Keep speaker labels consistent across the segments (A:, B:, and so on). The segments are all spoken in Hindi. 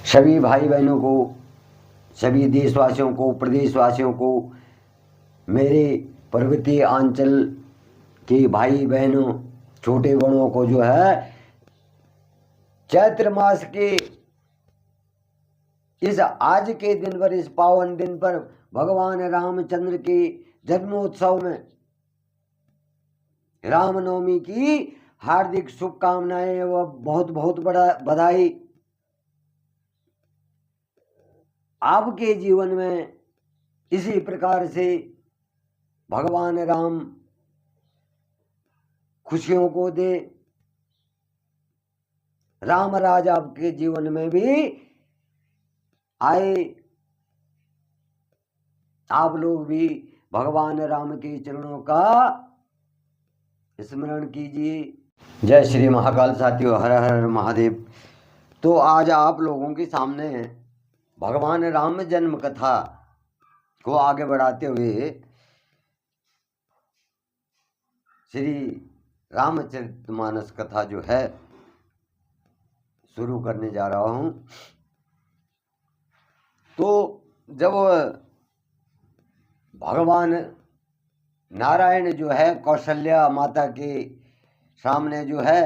A: सभी भाई बहनों को, सभी देशवासियों को, प्रदेशवासियों को, मेरे पर्वतीय अंचल के भाई बहनों, छोटे बड़ों को जो है चैत्र मास के इस आज के दिन पर, इस पावन दिन पर भगवान रामचंद्र के जन्मोत्सव में रामनवमी की हार्दिक शुभकामनाएं व बहुत बहुत बड़ा बधाई। आपके जीवन में इसी प्रकार से भगवान राम खुशियों को दे। राम राज आपके जीवन में भी आए। आप लोग भी भगवान राम के चरणों का स्मरण कीजिए। जय श्री महाकाल साथियों, हर हर महादेव। तो आज आप लोगों के सामने भगवान राम जन्म कथा को आगे बढ़ाते हुए श्री रामचरितमानस कथा जो है शुरू करने जा रहा हूं। तो जब भगवान नारायण जो है कौशल्या माता के सामने जो है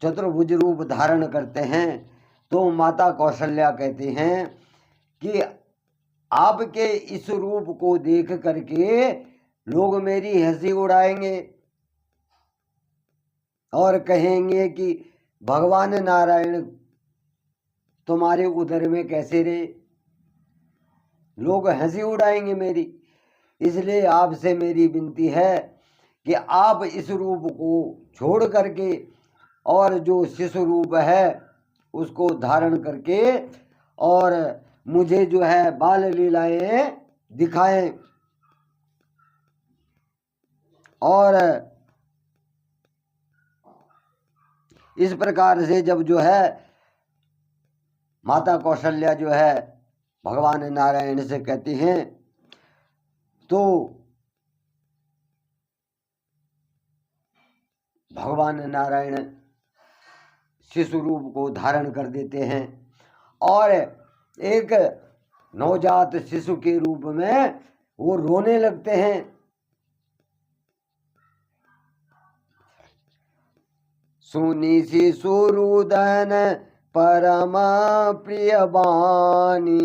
A: चतुर्भुज रूप धारण करते हैं, तो माता कौशल्या कहती हैं कि आपके इस रूप को देख करके लोग मेरी हंसी उड़ाएंगे और कहेंगे कि भगवान नारायण तुम्हारे उदर में कैसे रहे। लोग हंसी उड़ाएंगे मेरी। इसलिए आपसे मेरी विनती है कि आप इस रूप को छोड़ करके और जो शिशु रूप है उसको धारण करके और मुझे जो है बाल लीलाएं दिखाएं। और इस प्रकार से जब जो है माता कौशल्या जो है भगवान नारायण से कहती हैं, तो भगवान नारायण शिशु रूप को धारण कर देते हैं और एक नवजात शिशु के रूप में वो रोने लगते हैं। सुनी शिशु रुदन परम प्रिय बानी,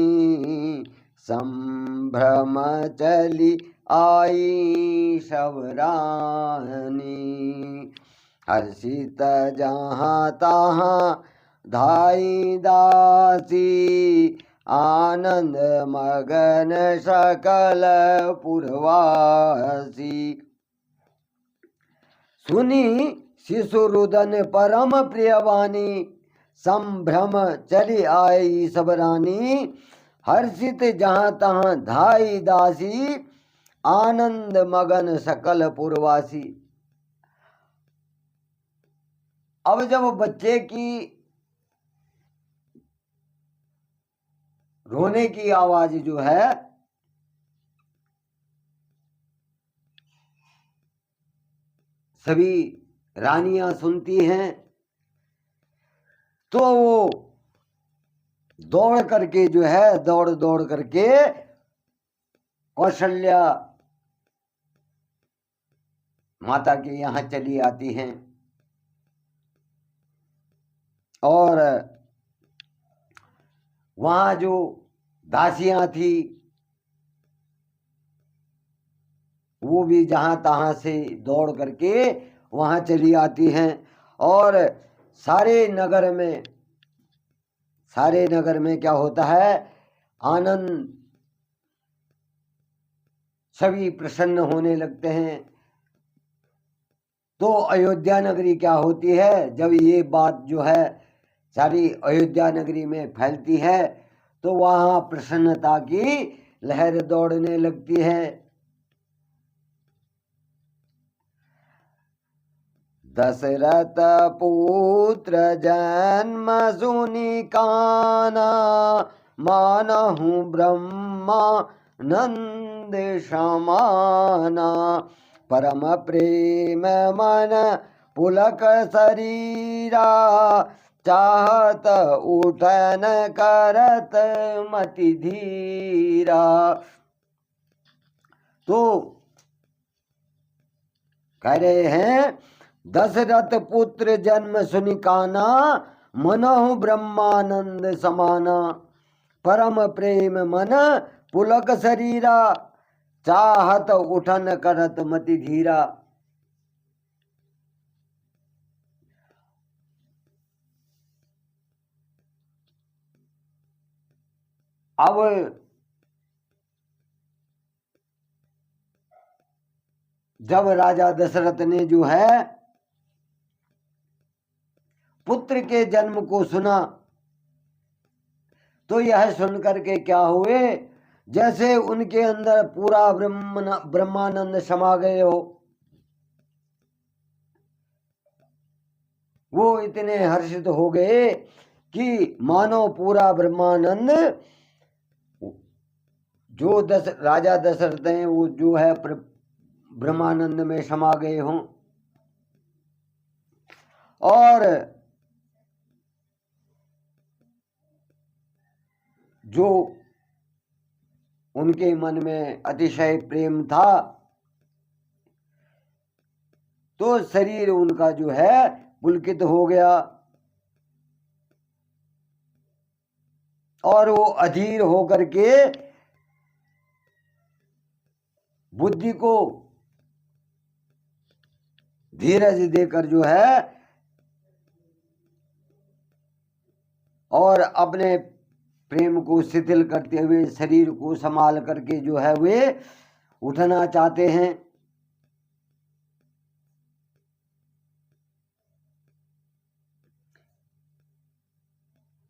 A: संभ्रम चली आई सब रानी। हर्षित जहाँ तहाँ धाई दासी, आनंद मगन सकल पुरवासी। सुनी शिशु रुदन परम प्रियवानी, संभ्रम चली आई सब रानी। हर्षित जहाँ तहाँ धाई दासी, आनंद मगन सकल पुरवासी। अब जब बच्चे की रोने की आवाज जो है सभी रानियां सुनती हैं, तो वो दौड़ करके जो है दौड़ दौड़ करके कौशल्या माता के यहाँ चली आती हैं और वहां जो दासियां थी वो भी जहां तहां से दौड़ करके वहां चली आती हैं और सारे नगर में क्या होता है, आनंद, सभी प्रसन्न होने लगते हैं। तो अयोध्या नगरी क्या होती है, जब ये बात जो है सारी अयोध्या नगरी में फैलती है तो वहां प्रसन्नता की लहर दौड़ने लगती है। दशरथ पुत्र जन्म सुनि काना, मानहु ब्रह्मा नंद समाना। परम प्रेम मन पुलक शरीरा, चाहत उठन करत मति धीरा। तो कह रहे हैं, दशरथ पुत्र जन्म सुनि काना, मनहु ब्रह्मानंद समाना। परम प्रेम मन पुलक शरीरा, चाहत उठन करत मति धीरा। अब जब राजा दशरथ ने जो है पुत्र के जन्म को सुना, तो यह सुनकर के क्या हुए, जैसे उनके अंदर पूरा ब्रह्मानंद समा गए हो। वो इतने हर्षित हो गए कि मानो पूरा ब्रह्मानंद जो राजा दशरथ हैं वो जो है ब्रह्मानंद में समा गए हों। और जो उनके मन में अतिशय प्रेम था, तो शरीर उनका जो है पुलकित हो गया और वो अधीर होकर के बुद्धि को धीरज देकर जो है और अपने प्रेम को शिथिल करते हुए शरीर को संभाल करके जो है वे उठना चाहते हैं।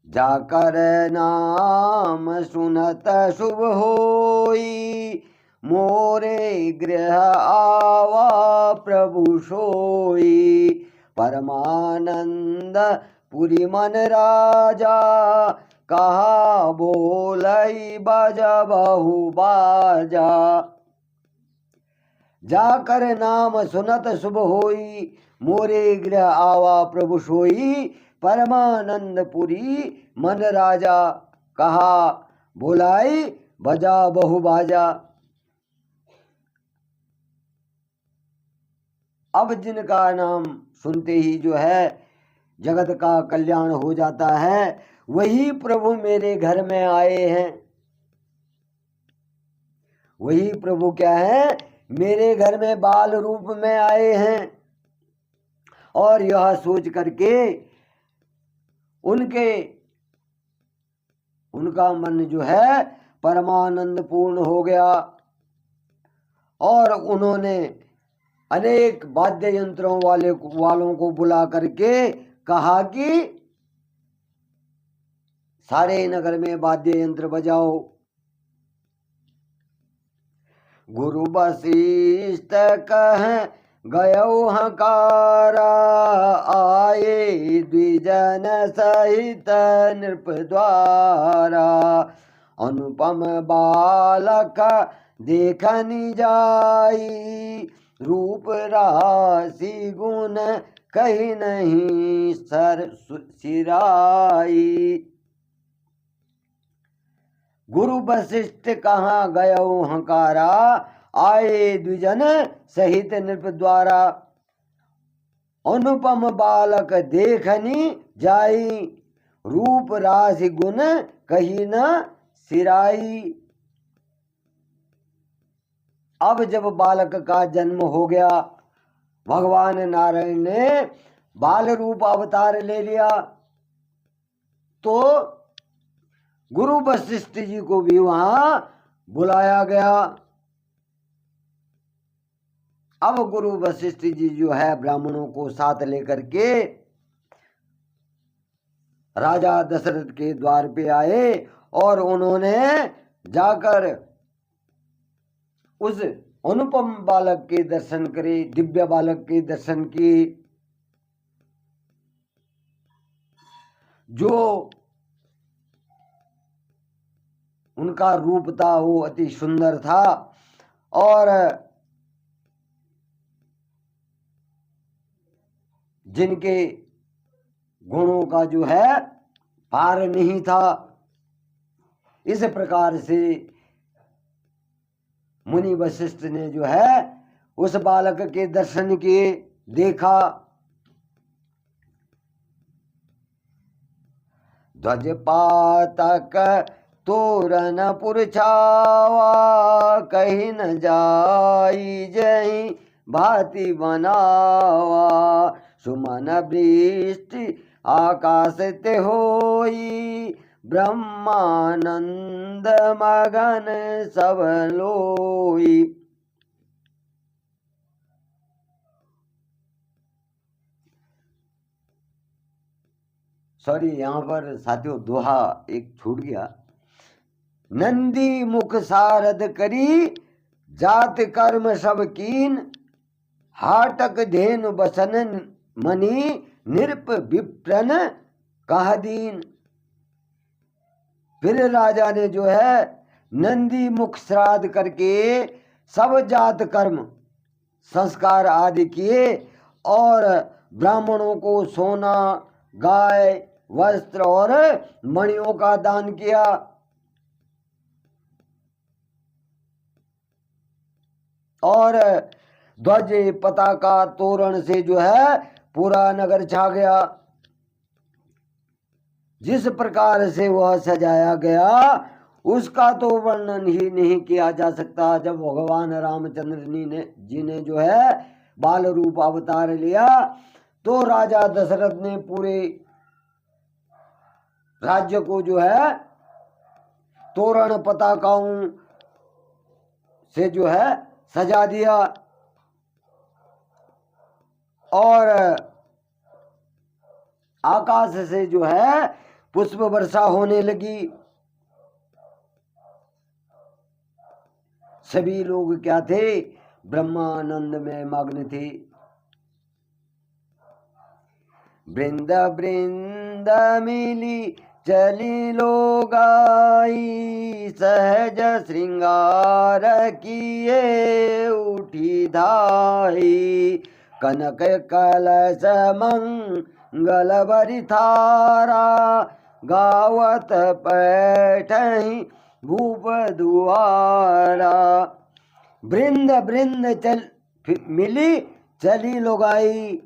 A: जाकर नाम सुनत शुभ होई, मोरे गृह आवा प्रभु सोई। परमानंद पुरी मन राजा, कहा बोलई बजा बहु बाजा। जाकर नाम सुनत शुभ होई, मोरे गृह आवा प्रभु सोई। परमानंद पुरी मन राजा, कहा बोलाई बजा बहु बाजा। अब जिनका नाम सुनते ही जो है जगत का कल्याण हो जाता है, वही प्रभु मेरे घर में आए हैं। वही प्रभु क्या है, मेरे घर में बाल रूप में आए हैं। और यह सोच करके उनका मन जो है परमानंद पूर्ण हो गया और उन्होंने अनेक वाद्य यंत्रों वालों को बुला करके कहा कि सारे नगर में वाद्य यंत्र बजाओ। गुरु वशिष्ठ कह गयो हकारा, आए द्विजन सहित नृप द्वारा। अनुपम बालक देखनी जाई, रूप राशि गुण कहीं नहीं सर सिराई। गुरु वशिष्ठ कहाँ गयो हकारा, आए द्विजन सहित नृप द्वारा। अनुपम बालक देखनी जाई, रूप राशि गुण कहीं न सिराई। अब जब बालक का जन्म हो गया, भगवान नारायण ने बाल रूप अवतार ले लिया, तो गुरु वशिष्ठ जी को भी वहां बुलाया गया। अब गुरु वशिष्ठ जी जो है ब्राह्मणों को साथ लेकर के राजा दशरथ के द्वार पे आए और उन्होंने जाकर उस अनुपम बालक के दर्शन करे, दिव्य बालक के दर्शन किए, जो उनका रूप था वो अति सुंदर था और जिनके गुणों का जो है पार नहीं था। इस प्रकार से मुनि वशिष्ठ ने जो है उस बालक के दर्शन किए, देखा। ध्वज पातक तोरण पुरछावा, कहीं न जाई जहीं भांति बनावा। सुमन वृष्टि आकाश ते होई, ब्रह्मानंद मगन सब लोई। सॉरी, यहाँ पर साथियों दोहा एक छूट गया। नंदी मुख सारद करी, जात कर्म सब कीन। हाटक धेनु बसन मणि, निरप विप्रन कह दीन। फिर राजा ने जो है नंदी मुख श्राद्ध करके सब जात कर्म संस्कार आदि किए और ब्राह्मणों को सोना, गाय, वस्त्र और मणियों का दान किया। और ध्वज पताका तोरण से जो है पूरा नगर छा गया। जिस प्रकार से वह सजाया गया उसका तो वर्णन ही नहीं किया जा सकता। जब भगवान रामचंद्र जी ने जो है बाल रूप अवतार लिया तो राजा दशरथ ने पूरे राज्य को जो है तोरण पताकाओं से जो है सजा दिया और आकाश से जो है पुष्प वर्षा होने लगी। सभी लोग क्या थे? ब्रह्मानंद में मग्न थे। वृंद वृंद मिली चली लोगाई, सहज श्रृंगार किए उठी धाई। कनक कलश मंगल बरी थारा, गावत पैठही भूप दुआरा। वृंद वृंद चल मिली चली लोगाई,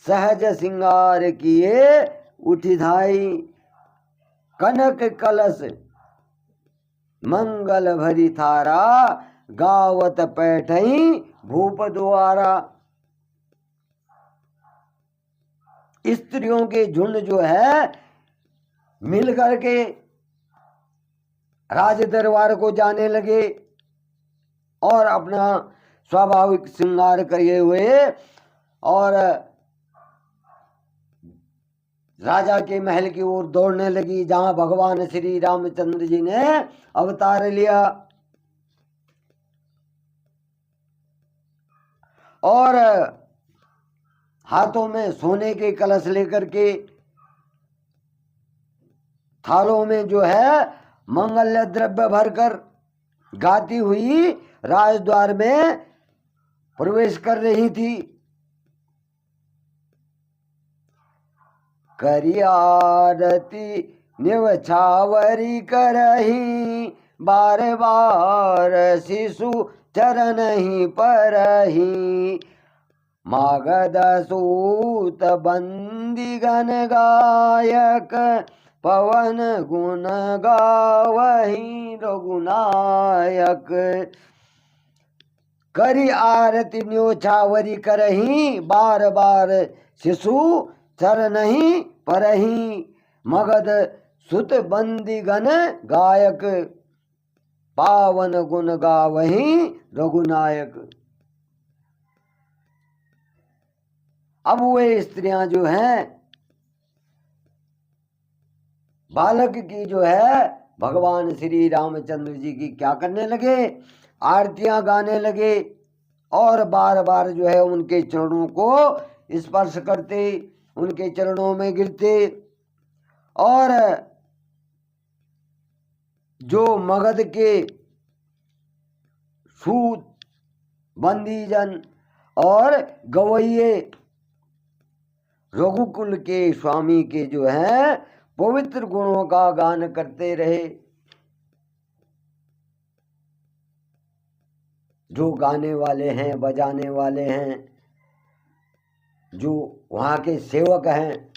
A: सहज श्रृंगार किए उठी धाई। कनक कलश मंगल भरी थारा, गावत पैठई भूप द्वारा। स्त्रियों के झुंड जो है मिल करके राज दरबार को जाने लगे और अपना स्वाभाविक श्रृंगार किए हुए और राजा के महल की ओर दौड़ने लगी, जहां भगवान श्री रामचंद्र जी ने अवतार लिया। और हाथों में सोने के कलश लेकर के थालों में जो है मंगल्य द्रव्य भरकर गाती हुई राजद्वार में प्रवेश कर रही थी। करी आरती निवछावरी करही, बार बार शिशु चरण ही परही। मागध सूत बंदी गण गायक, पवन गुण गावही रघुनायक। करी आरती न्योछावरी करही, बार बार शिशु चरण ही परही। मगध सुत बंदी गण गायक, पावन गुण गावही रघुनायक। अब वे स्त्रियां जो हैं बालक की जो है भगवान श्री रामचंद्र जी की क्या करने लगे? आरतियां गाने लगे और बार बार जो है उनके चरणों को स्पर्श करते, उनके चरणों में गिरते। और जो मगध के सूत बंदीजन और गवैये रघुकुल के स्वामी के जो है पवित्र गुणों का गान करते रहे। जो गाने वाले हैं, बजाने वाले हैं, जो वहाँ के सेवक हैं,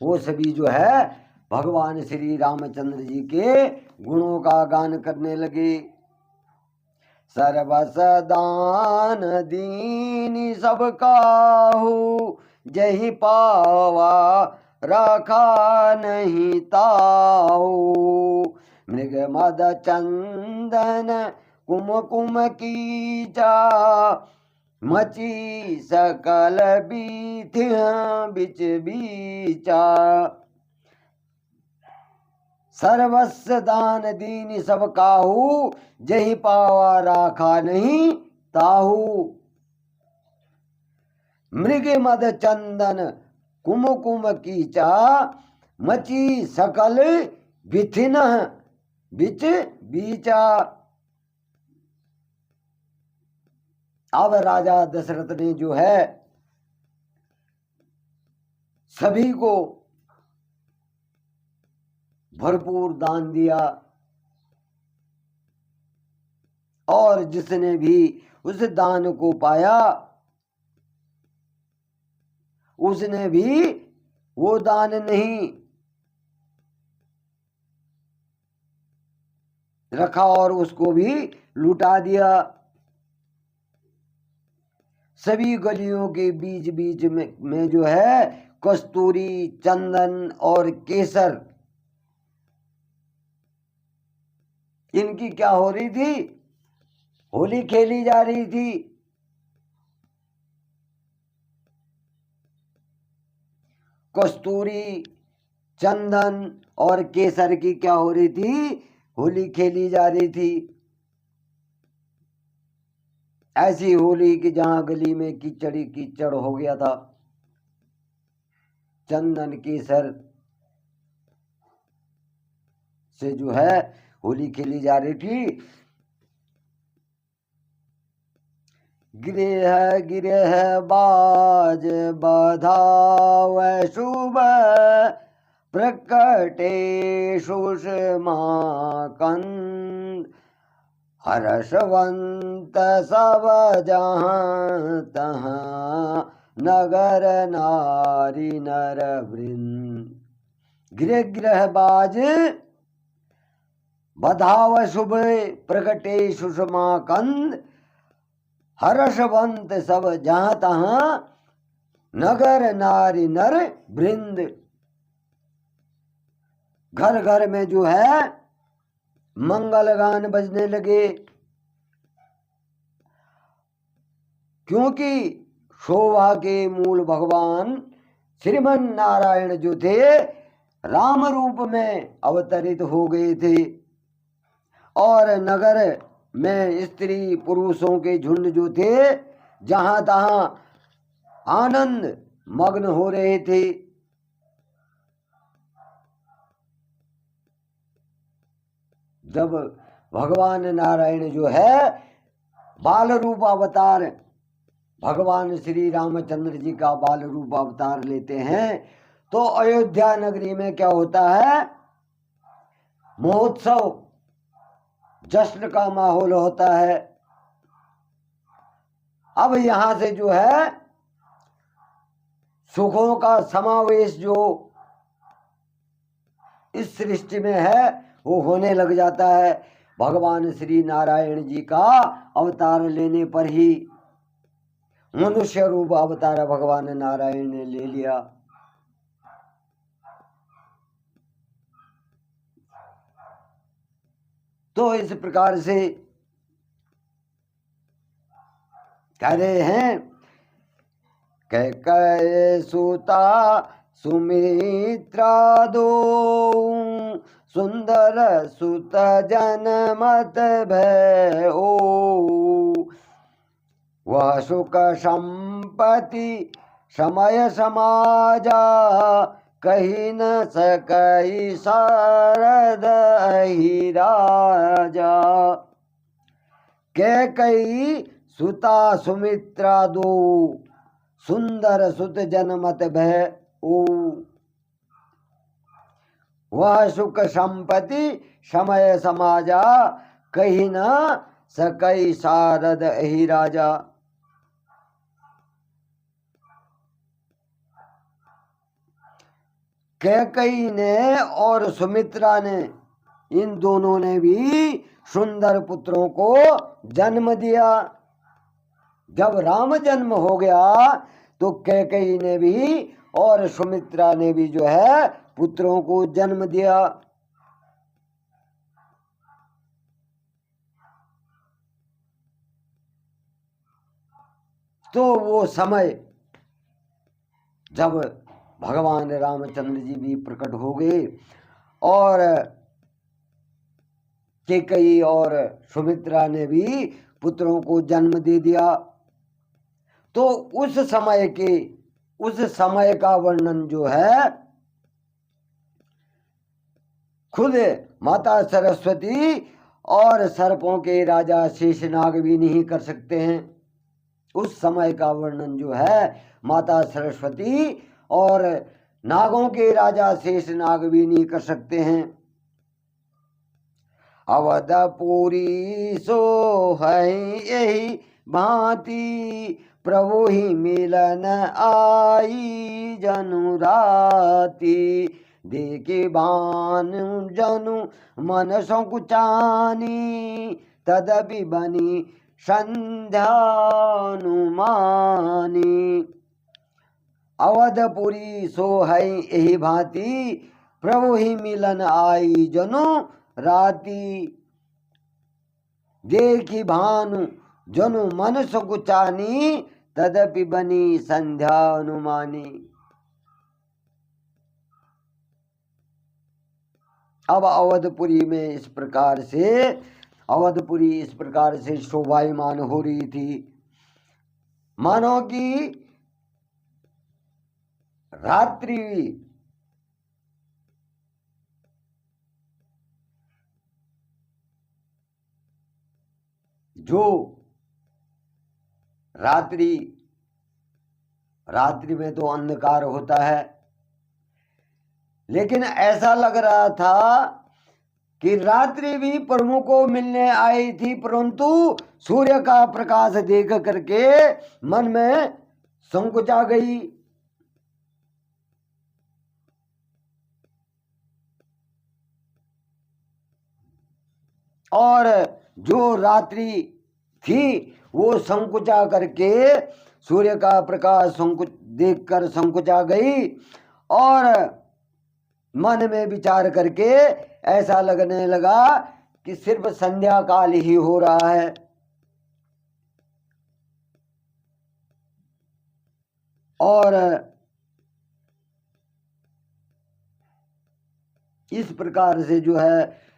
A: वो सभी जो है भगवान श्री रामचंद्र जी के गुणों का गान करने लगे। सर्वसदान दीन सब काहू, जही पावा रखा नहीं ताऊ। मृग मद चंदन कुमकुम कीचा, मची सकल बीथियां बिच बीचा। सर्वस्व दान दीन सब काहू, जही पावा राखा नहीं ताहू। मृग मद चंदन कुमकुम कीचा, मची सकल बिथिन बिच बीचा। अब राजा दशरथ ने जो है सभी को भरपूर दान दिया, और जिसने भी उस दान को पाया उसने भी वो दान नहीं रखा और उसको भी लुटा दिया। सभी गलियों के बीच बीच में जो है कस्तूरी, चंदन और केसर, इनकी क्या हो रही थी? होली खेली जा रही थी। कस्तूरी, चंदन और केसर की क्या हो रही थी? होली खेली जा रही थी। ऐसी होली कि जहां गली में कीचड़ ही कीचड़ हो गया था। चंदन केसर से जो है होली खेली जा रही थी। गृह गृह बाज बधाव शुभ, प्रकटे सुषमा कंद। हर्षवंत सब जहाँ तहाँ, नगर नारी नर वृंद। गृह गृह बाज बधाव शुभ, प्रकटे सुषमा कंद। हर्षवंत सब जहाँ तहाँ, नगर नारी नर वृंद। घर घर में जो है मंगल गान बजने लगे, क्योंकि शोभा के मूल भगवान श्रीमन नारायण जो थे राम रूप में अवतरित हो गए थे, और नगर में स्त्री पुरुषों के झुंड जो थे जहां तहां आनंद मग्न हो रहे थे। जब भगवान नारायण जो है बाल रूप अवतार, भगवान श्री रामचंद्र जी का बाल रूप अवतार लेते हैं, तो अयोध्या नगरी में क्या होता है? महोत्सव, जश्न का माहौल होता है। अब यहां से जो है सुखों का समावेश जो इस सृष्टि में है वो होने लग जाता है। भगवान श्री नारायण जी का अवतार लेने पर ही मनुष्य रूप अवतार भगवान नारायण ने ले लिया। तो इस प्रकार से कह रहे हैं, कह सुता सुमित्रा दो, सुंदर सुत जनमत भय ओ। वह सुख संपत्ति समय समाजा, कही न सकई शारद ही राजा। कैकई सुता सुमित्रा दो, सुंदर सुत जनमत भय ओ। वह सुख संपत्ति समय समाजा, कही न सकई सारद ही राजा। कैकेयी ने और सुमित्रा ने, इन दोनों ने भी सुंदर पुत्रों को जन्म दिया। जब राम जन्म हो गया तो कैकेयी ने भी और सुमित्रा ने भी जो है पुत्रों को जन्म दिया। तो वो समय जब भगवान रामचंद्र जी भी प्रकट हो गए और कैकेयी और सुमित्रा ने भी पुत्रों को जन्म दे दिया, तो उस समय का वर्णन जो है खुद माता सरस्वती और सर्पों के राजा शेषनाग भी नहीं कर सकते हैं। उस समय का वर्णन जो है माता सरस्वती और नागों के राजा शेषनाग भी नहीं कर सकते हैं। अवधपुरी सो है यही भांति, प्रभु ही मिलन आई जनु राती। देखे भानु जनु मन संकुचानी, तदपि बनी संध्यानुमानी। अवधपुरी सो है यही भांति, प्रभु ही मिलन आई जनु राती। देखी भानु जनु मन संकुचानी, तदपि बनी संध्या अनुमानी। अब अवधपुरी में इस प्रकार से शोभायमान हो रही थी, मानो कि रात्रि जो रात्रि में तो अंधकार होता है, लेकिन ऐसा लग रहा था कि रात्रि भी प्रभु को मिलने आई थी, परंतु सूर्य का प्रकाश देख करके मन में संकुचा गई। और जो रात्रि थी वो संकुचा करके सूर्य का प्रकाश देखकर संकुचा गई, और मन में विचार करके ऐसा लगने लगा कि सिर्फ संध्या काल ही हो रहा है। और इस प्रकार से जो है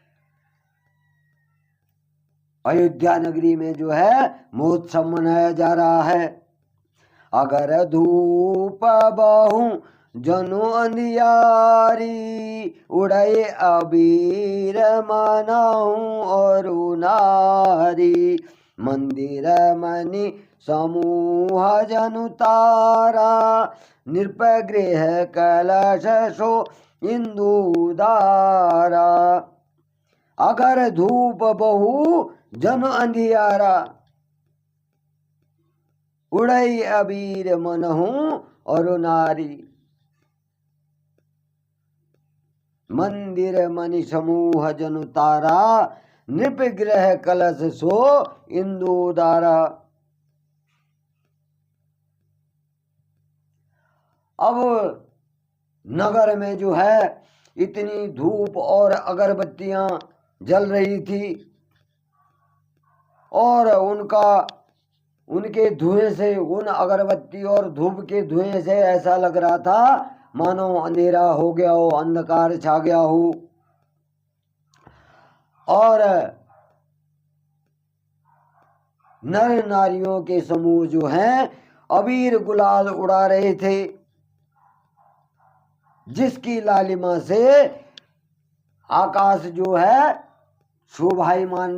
A: अयोध्या नगरी में जो है महोत्सव मनाया जा रहा है। अगर धूप बहु जनु अंधियारी, उड़े अबीर मनाऊं और नारी। मंदिर मणि समूह जनु तारा, नृपगृह कलश सो इंदुदारा। अगर धूप बहु जन अंधियारा, उड़ई अबीर मनहु और नारी। मंदिर मणि समूह जनु तारा, नृपगृह कलश सो इंदुदारा। अब नगर में जो है इतनी धूप और अगरबत्तियां जल रही थी, और उनके धुएं से, उन अगरबत्ती और धूप के धुएं से ऐसा लग रहा था मानो अंधेरा हो गया हो, अंधकार छा गया हो। और नर नारियों के समूह जो हैं अबीर गुलाल उड़ा रहे थे, जिसकी लालिमा से आकाश जो है शोभायमान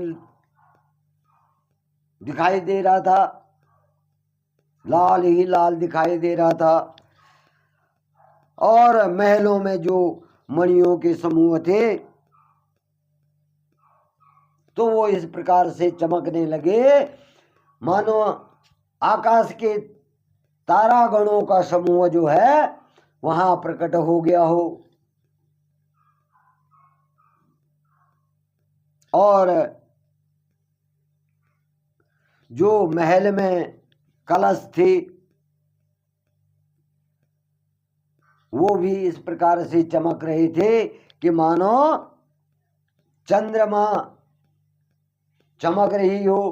A: दिखाई दे रहा था। लाल ही लाल दिखाई दे रहा था। और महलों में जो मणियों के समूह थे तो वो इस प्रकार से चमकने लगे मानो आकाश के तारागणों का समूह जो है वहां प्रकट हो गया हो। और जो महल में कलश थे वो भी इस प्रकार से चमक रहे थे कि मानो चंद्रमा चमक रही हो।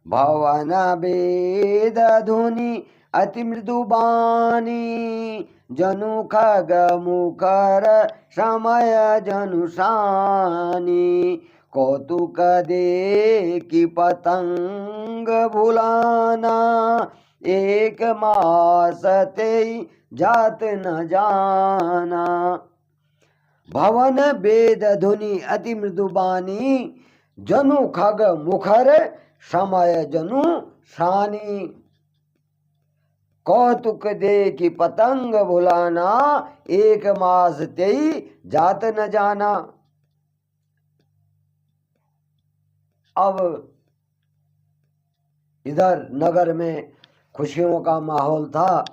A: भवन वेद धुनि अति मृदु बानी जनु खग मुखर समय जनु शानी कौतुक दे की पतंग भुलाना एक मास ते जात न जाना। भवन वेद धुनि अति मृदुबानी जनु खग मुखर समय जनु शानी कौतुक दे की पतंग भुलाना एक मास तेई जात न जाना। अब इधर नगर में खुशियों का माहौल था,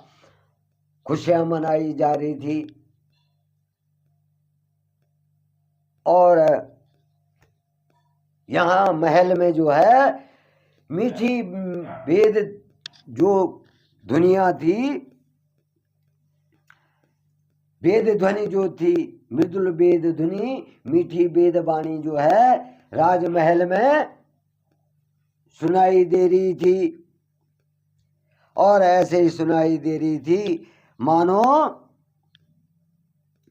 A: खुशियां मनाई जा रही थी। और यहाँ महल में जो है मीठी वेद जो दुनिया थी, वेद ध्वनि जो थी, मृदुल वेद ध्वनि मीठी वेद वाणी जो है राजमहल में सुनाई दे रही थी। और ऐसे ही सुनाई दे रही थी मानो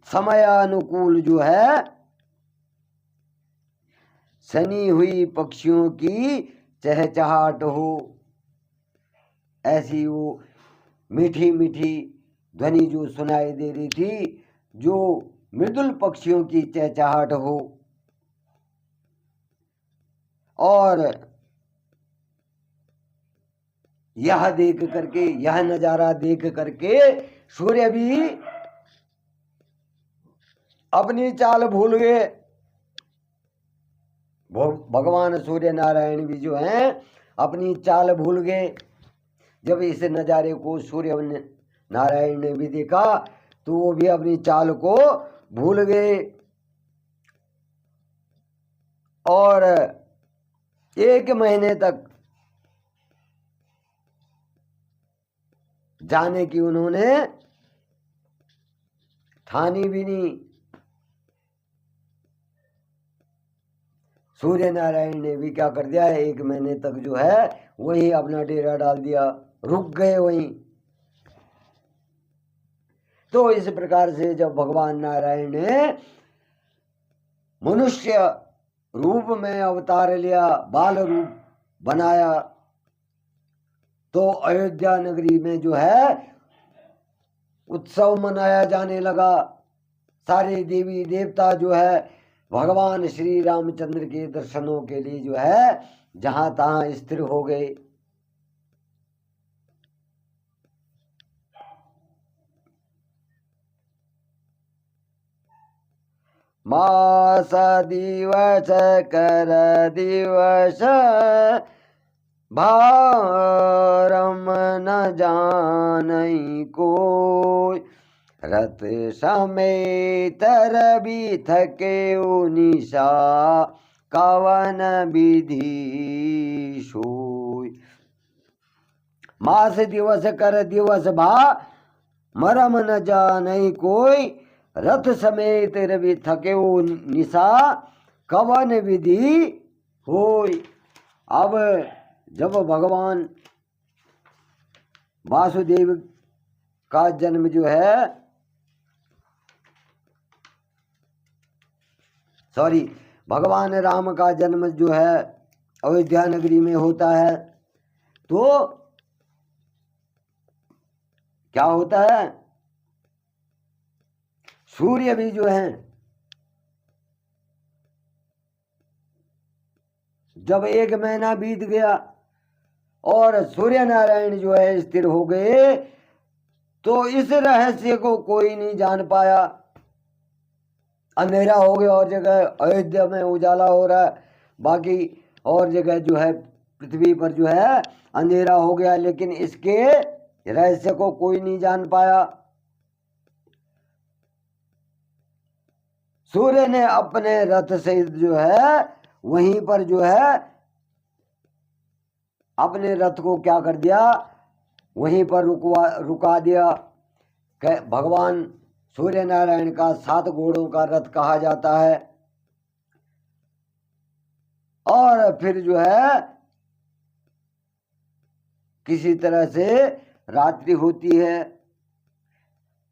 A: समयानुकूल जो है सनी हुई पक्षियों की चहचहाट हो। ऐसी वो मीठी मीठी ध्वनि जो सुनाई दे रही थी, जो मृदुल पक्षियों की चहचहाट हो। और यह देख करके, यह नजारा देख करके सूर्य भी अपनी चाल भूल गए। भगवान सूर्य नारायण भी जो हैं अपनी चाल भूल गए। जब इस नज़ारे को सूर्य नारायण ने भी देखा तो वो भी अपनी चाल को भूल गए। और 1 महीने तक जाने की उन्होंने ठानी भी नहीं। सूर्य नारायण ने भी क्या कर दिया, 1 महीने तक जो है वहीं अपना डेरा डाल दिया, रुक गए वहीं। तो इस प्रकार से जब भगवान नारायण ने मनुष्य रूप में अवतार लिया, बाल रूप बनाया, तो अयोध्या नगरी में जो है उत्सव मनाया जाने लगा। सारे देवी देवता जो है भगवान श्री रामचंद्र के दर्शनों के लिए जो है जहां तहां स्थिर हो गए। मास दिवस कर दिवस भारम न जानई कोई रथ समेत रवि थके निशा कवन विधि सोई। मास दिवस कर दिवस भा मरम न जानई कोई रथ समेत रवि थके निशा कवन विधि होई। अब जब भगवान वासुदेव का जन्म जो है, भगवान राम का जन्म जो है अयोध्या नगरी में होता है, तो क्या होता है, सूर्य भी जो है जब 1 महीना बीत गया और सूर्य नारायण जो है स्थिर हो गए, तो इस रहस्य को कोई नहीं जान पाया। अंधेरा हो गया और जगह अयोध्या में उजाला हो रहा है, बाकी और जगह जो है पृथ्वी पर जो है अंधेरा हो गया, लेकिन इसके रहस्य को कोई नहीं जान पाया। सूर्य ने अपने रथ से जो है वहीं पर जो है अपने रथ को क्या कर दिया, वहीं पर रुका दिया। भगवान सूर्य नारायण का 7 घोड़ों का रथ कहा जाता है। और फिर जो है किसी तरह से रात्रि होती है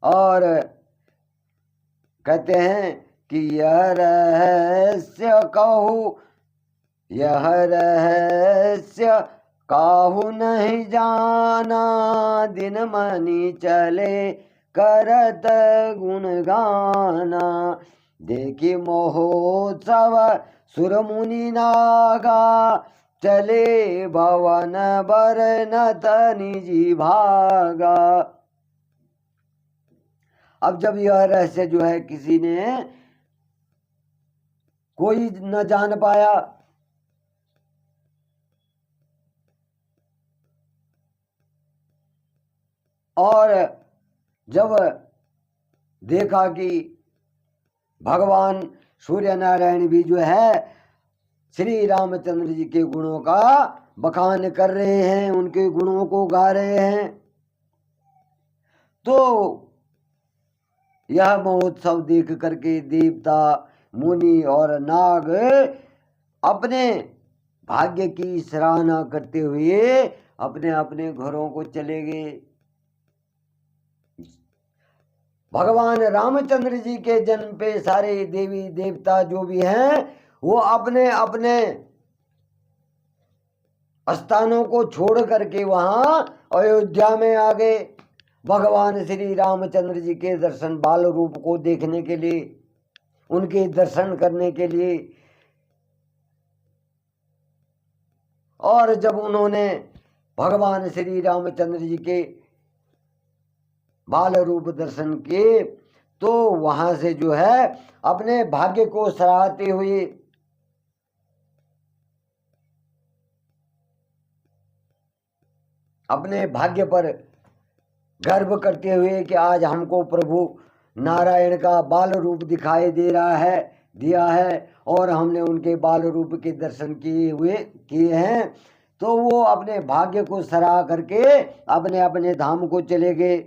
A: और कहते हैं कि यह रहस्य कहूँ, यह रहस्य काहू नहीं जाना, दिन मनी चले करत गुण गाना। देखी महोत्सव सुरमुनि नागा, चले भवन बर नत निजी भागा। अब जब यह रहस्य जो है किसी ने कोई न जान पाया, और जब देखा कि भगवान सूर्य नारायण भी जो है श्री रामचंद्र जी के गुणों का बखान कर रहे हैं, उनके गुणों को गा रहे हैं, तो यह महोत्सव देख करके देवता, मुनि और नाग अपने भाग्य की सराहना करते हुए अपने अपने घरों को चले गए। भगवान रामचंद्र जी के जन्म पे सारे देवी देवता जो भी हैं वो अपने अपने स्थानों को छोड़ करके वहां अयोध्या में आ गए, भगवान श्री रामचंद्र जी के दर्शन बाल रूप को देखने के लिए, उनके दर्शन करने के लिए। और जब उन्होंने भगवान श्री रामचंद्र जी के बाल रूप दर्शन किए, तो वहां से जो है अपने भाग्य को सराहते हुए, अपने भाग्य पर गर्व करते हुए कि आज हमको प्रभु नारायण का बाल रूप दिखाई दे रहा है, दिया है, और हमने उनके बाल रूप के दर्शन किए हैं, तो वो अपने भाग्य को सराह करके अपने अपने धाम को चले गए।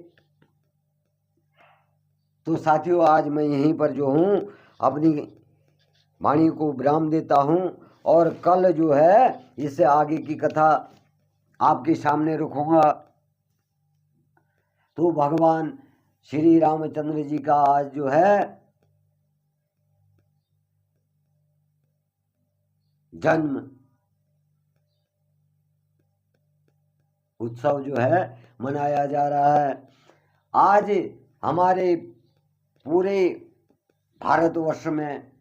A: तो साथियों, आज मैं यहीं पर जो हूँ अपनी वाणी को विराम देता हूँ, और कल जो है इससे आगे की कथा आपके सामने रखूँगा। तो भगवान श्री रामचंद्र जी का आज जो है जन्म उत्सव जो है मनाया जा रहा है। आज हमारे पूरे भारतवर्ष में,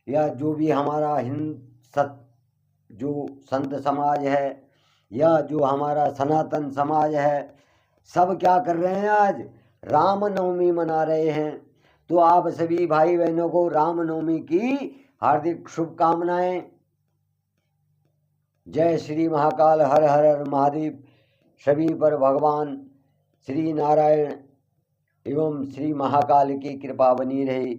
A: या जो भी हमारा जो संत समाज है, या जो हमारा सनातन समाज है, सब क्या कर रहे हैं, आज रामनवमी मना रहे हैं। तो आप सभी भाई बहनों को रामनवमी की हार्दिक शुभकामनाएं। जय श्री महाकाल, हर हर हर महादेव। सभी पर भगवान श्री नारायण एवं श्री महाकाल की कृपा बनी रहे।